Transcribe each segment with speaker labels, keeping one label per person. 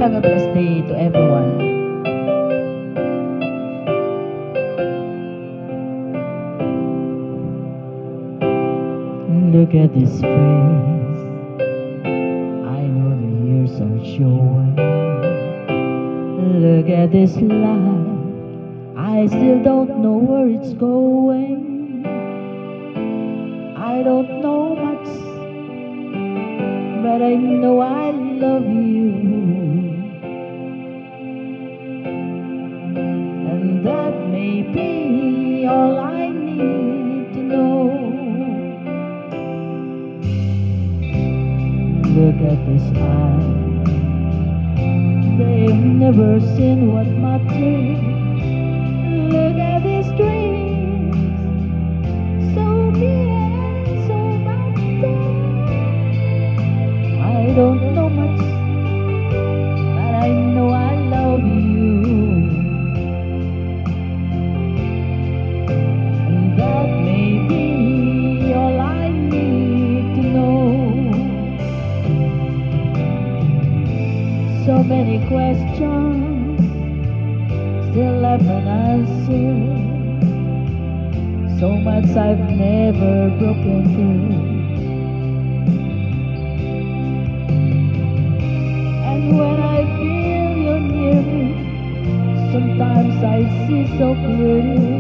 Speaker 1: Have a blessed day to everyone. Look at this face, I know the years are showing. Look at this life, I still don't know where it's going. I don't know much, but I know I love you, and that may be all I need to know. Look at this eyes, they've never seen what matters. Look at these dreams, so big and so matter. I don't know much, but I know I love you, and that may be all I need to know. So many questions still left unanswered, so much I've never broken through. And when I feel you're near me, sometimes I see so clearly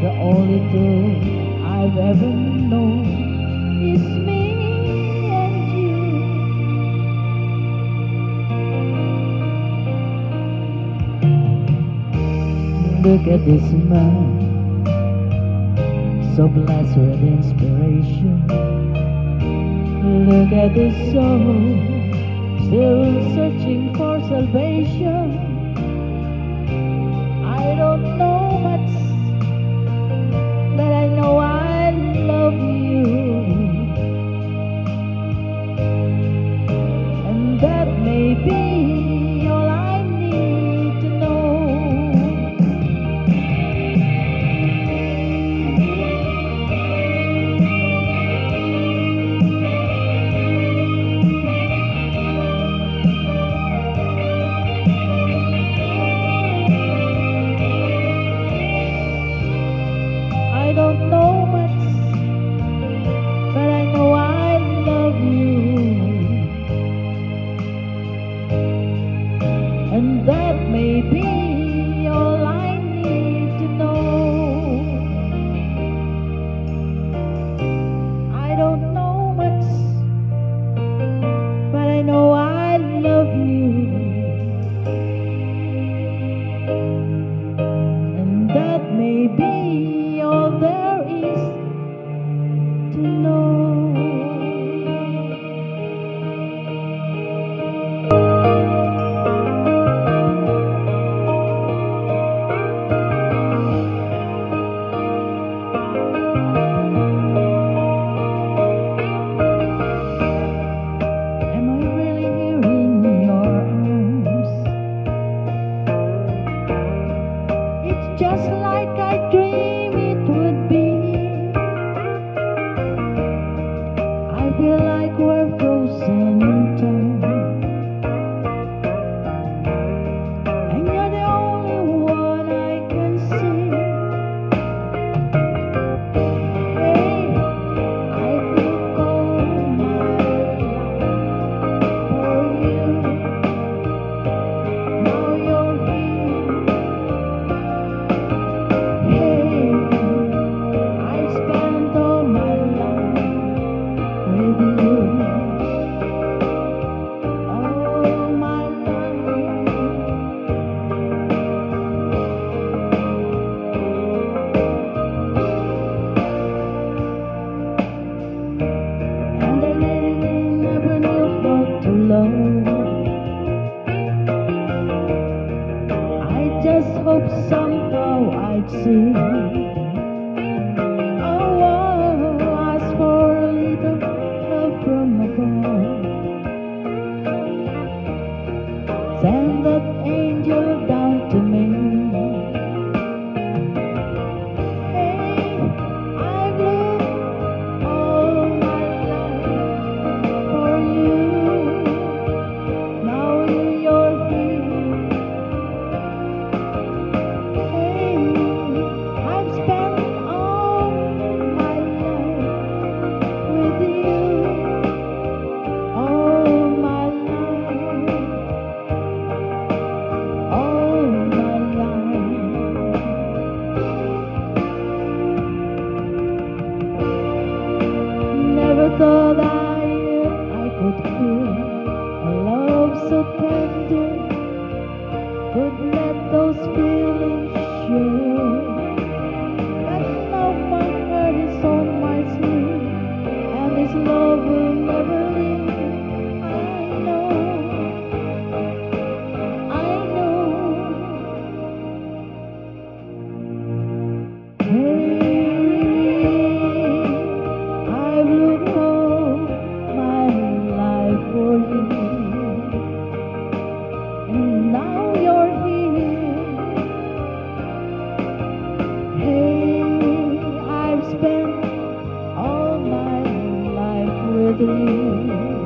Speaker 1: the only truth I've ever known is me and you. Look at this man, so blessed with inspiration. Look at this soul, still searching for salvation. I don't know much, but I know I love you, and that may be all I need to know. I don't know much, but I know I love you, and that may be all I need to know. I don't know much, but I know I love you, and that may be all there is to know. Am I really here in your arms? It's just like I dreamed it would be. I feel like we're frozen in time, and you're the only one I can see. Hey, I look all my life for you. Now you're here. Hey, I've spent all my life with you, all my life. And I really never knew how to love. I just hope somehow I'd see. Oh, ask for a little help from above. Send that angel down to me. Hey, I've looked all my life for you. Now you so tender could let those feelings show. But now my heart is on my sleeve, and this love will never leave. I know, I know. Hey, I would hold my life for you, and now you're here. Hey, I've spent all my life with you.